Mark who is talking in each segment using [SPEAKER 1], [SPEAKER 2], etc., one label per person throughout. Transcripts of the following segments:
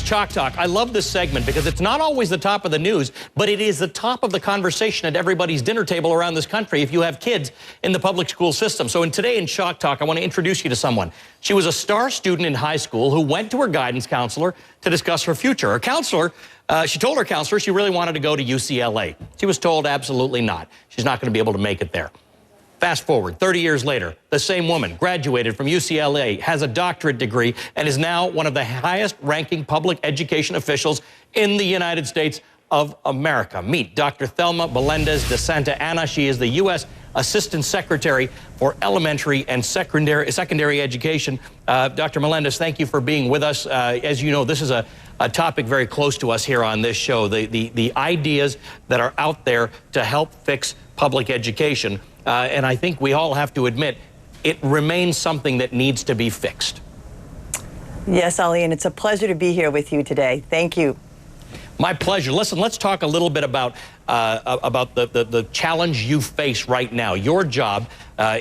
[SPEAKER 1] Chalk Talk. I love this segment because it's not always the top of the news, but it is the top of the conversation at everybody's dinner table around this country if you have kids in the public school system. So today in Chalk Talk, I want to introduce you to someone. She was a star student in high school who went to her guidance counselor to discuss her future. Her counselor, she told her counselor she really wanted to go to UCLA. She was told absolutely not. She's not going to be able to make it there. Fast forward, 30 years later, the same woman graduated from UCLA, has a doctorate degree, and is now one of the highest-ranking public education officials in the United States of America. Meet Dr. Thelma Melendez de Santa Anna. She is the U.S. Assistant Secretary for Elementary and Secondary Education. Dr. Melendez, thank you for being with us. As you know, this is a topic very close to us here on this show, the ideas that are out there to help fix public education. And I think we all have to admit it remains something that needs to be fixed.
[SPEAKER 2] Yes, Ali, and it's a pleasure to be here with you today. Thank you.
[SPEAKER 1] My pleasure. Listen, let's talk a little bit about the challenge you face right now, your job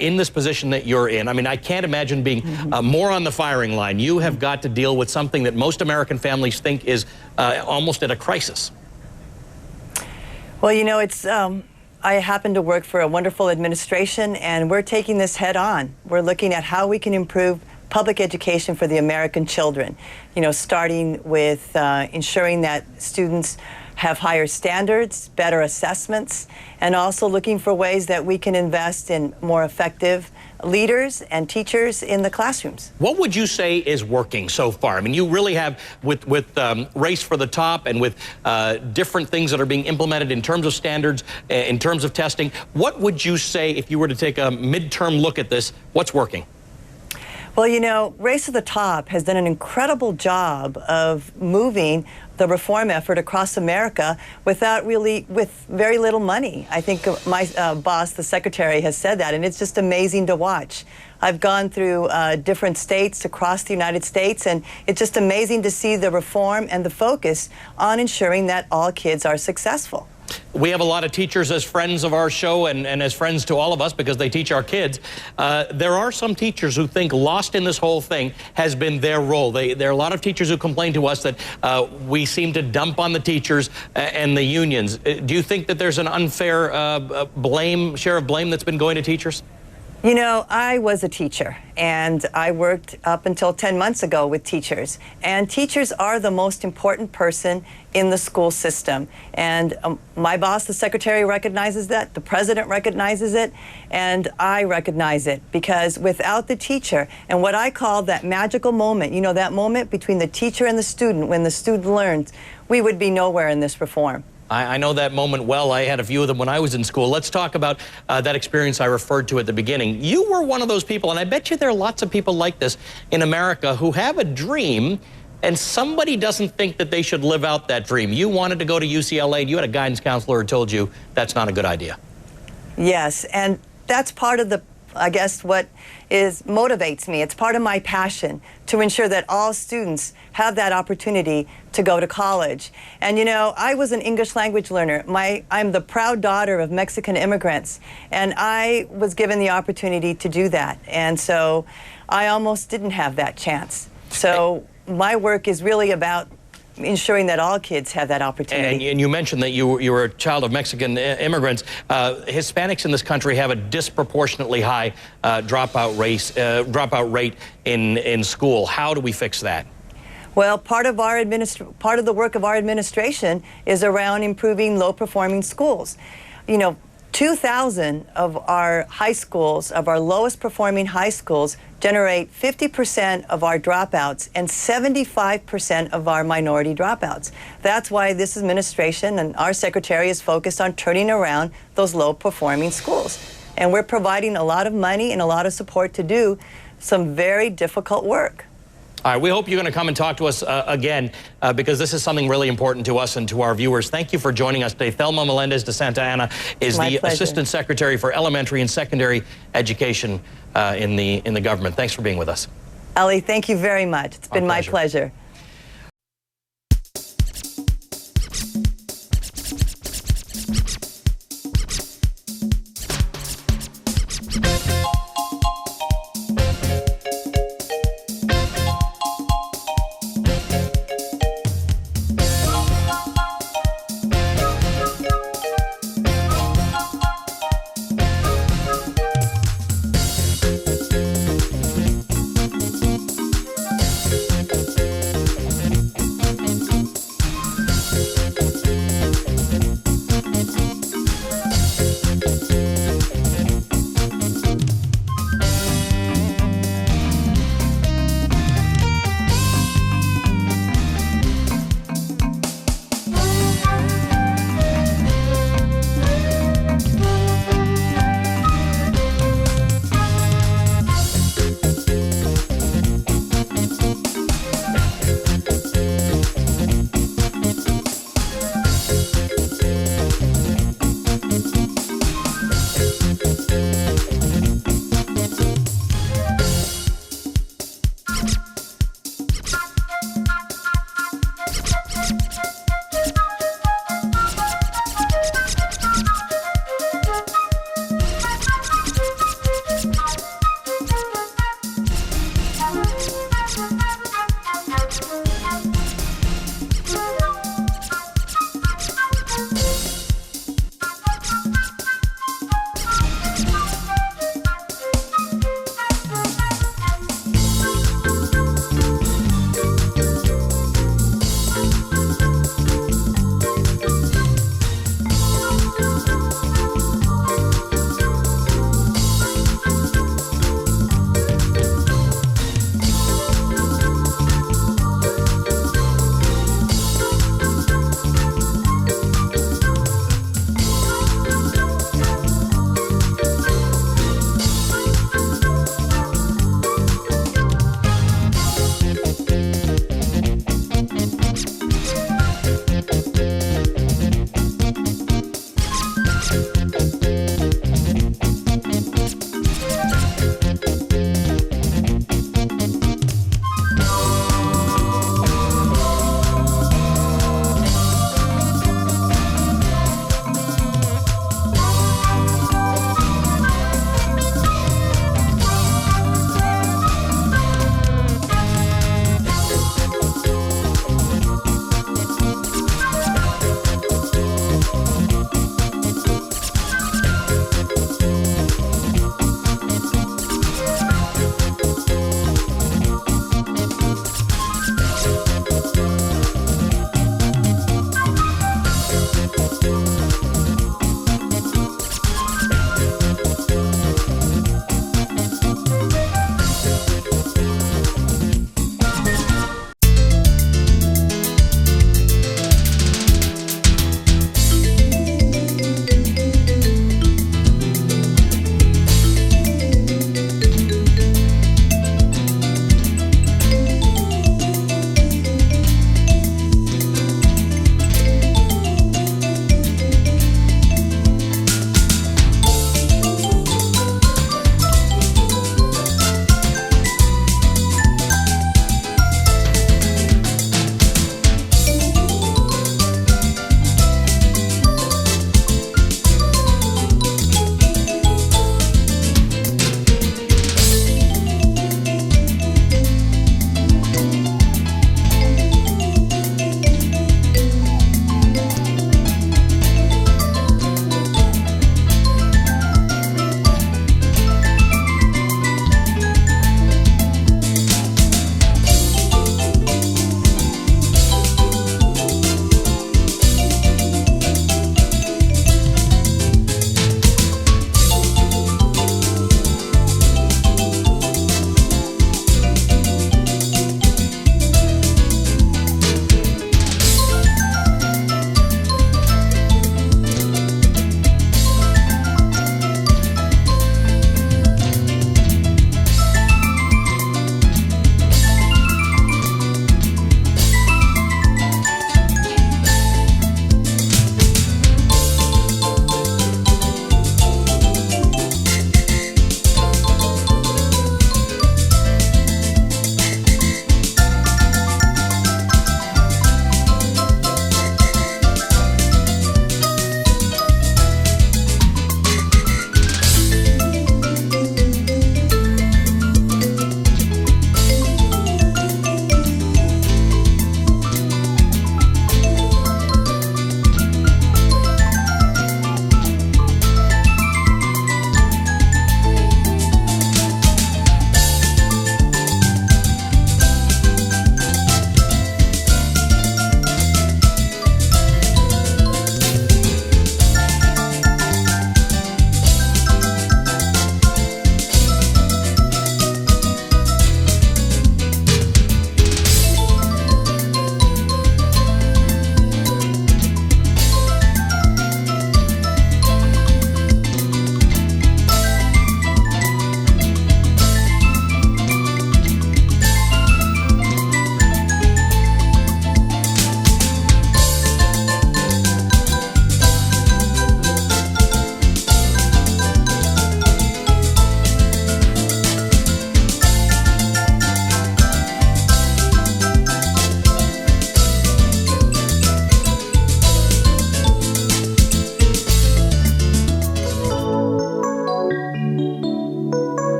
[SPEAKER 1] in this position that you're in. I mean, I can't imagine being more on the firing line. You have got to deal with something that most American families think is almost at a crisis.
[SPEAKER 2] Well, you know, it's... I happen to work for a wonderful administration, and we're taking this head on. We're looking at how we can improve public education for the American children. You know, starting with ensuring that students have higher standards, better assessments, and also looking for ways that we can invest in more effective leaders and teachers in the classrooms.
[SPEAKER 1] What would you say is working so far? I mean, you really have, with Race for the Top and with different things that are being implemented in terms of standards, in terms of testing, what would you say, if you were to take a midterm look at this, what's working?
[SPEAKER 2] Well, you know, Race to the Top has done an incredible job of moving the reform effort across America with very little money. I think my boss, the secretary, has said that, and it's just amazing to watch. I've gone through different states across the United States, and it's just amazing to see the reform and the focus on ensuring that all kids are successful.
[SPEAKER 1] We have a lot of teachers as friends of our show and as friends to all of us because they teach our kids. There are some teachers who think lost in this whole thing has been their role. There are a lot of teachers who complain to us that we seem to dump on the teachers and the unions. Do you think that there's an unfair share of blame that's been going to teachers?
[SPEAKER 2] You know, I was a teacher, and I worked up until 10 months ago with teachers. And teachers are the most important person in the school system. And my boss, the secretary, recognizes that, the president recognizes it, and I recognize it. Because without the teacher, and what I call that magical moment, you know, that moment between the teacher and the student, when the student learns, we would be nowhere in this reform.
[SPEAKER 1] I know that moment well. I had a few of them when I was in school. Let's talk about that experience I referred to at the beginning. You were one of those people, and I bet you there are lots of people like this in America who have a dream, and somebody doesn't think that they should live out that dream. You wanted to go to UCLA, and you had a guidance counselor who told you that's not a good idea.
[SPEAKER 2] Yes, and that's part of the, I guess, what motivates me. It's part of my passion to ensure that all students have that opportunity to go to college. And you know, I was an English language learner. I'm the proud daughter of Mexican immigrants, and I was given the opportunity to do that. And so I almost didn't have that chance. So my work is really about ensuring that all kids have that opportunity.
[SPEAKER 1] And you mentioned that you were a child of Mexican immigrants. Hispanics in this country have a disproportionately high dropout rate in school. How do we fix that?
[SPEAKER 2] Well, part of the work of our administration is around improving low-performing schools. You know, 2,000 of our high schools, of our lowest performing high schools, generate 50% of our dropouts and 75% of our minority dropouts. That's why this administration and our secretary is focused on turning around those low performing schools. And we're providing a lot of money and a lot of support to do some very difficult work.
[SPEAKER 1] All right, we hope you're going to come and talk to us again because this is something really important to us and to our viewers. Thank you for joining us today. Thelma Melendez de Santa Anna is the Assistant Secretary for Elementary and Secondary Education in the government. Thanks for being with us.
[SPEAKER 2] Ali, thank you very much. It's been my pleasure.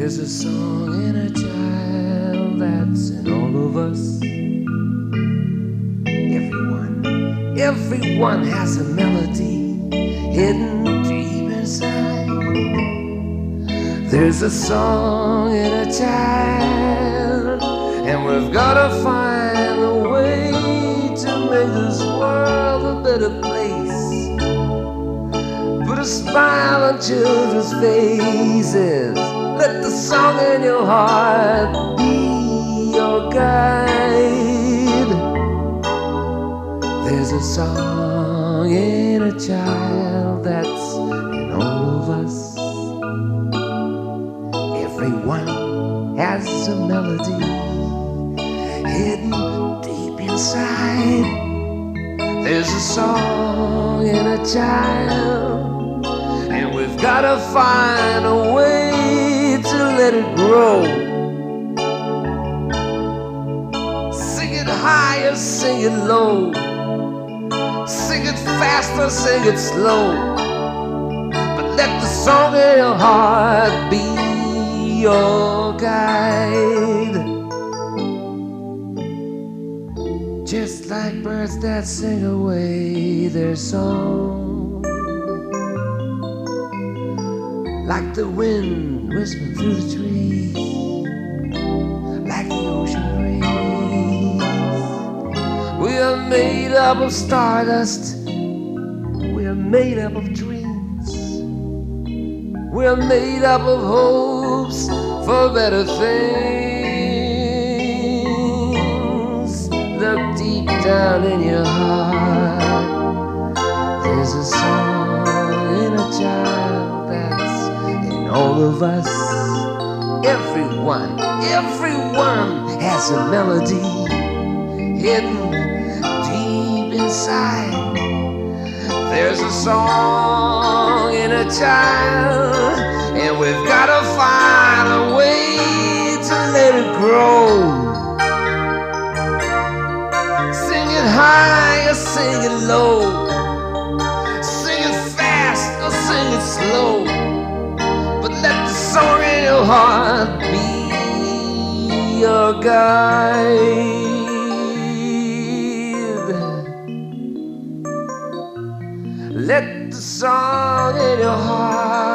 [SPEAKER 3] There's a song in a child that's in all of us. Everyone has a melody hidden deep inside. There's a song in a child, and we've gotta find a way to make this world a better place. Put a smile on children's faces. Let the song in your heart be your guide. There's a song in a child that's in all of us. Everyone has a melody hidden deep inside. There's a song in a child, and we've gotta find a way to let it grow. Sing it higher, sing it low. Sing it faster, sing it slow. But let the song in your heart be your guide. Just like birds that sing away their song, like the wind whispering through the trees, like the ocean breeze. We are made up of stardust. We are made up of dreams. We are made up of hopes for better things. Look deep down in your heart. There's a song in a child that's in all of us. Everyone has a melody hidden deep inside. There's a song in a child, and we've gotta find a way to let it grow. Sing it high or sing it low. Sing it fast or sing it slow. But let the song in your heart be your guide. Let the song in your heart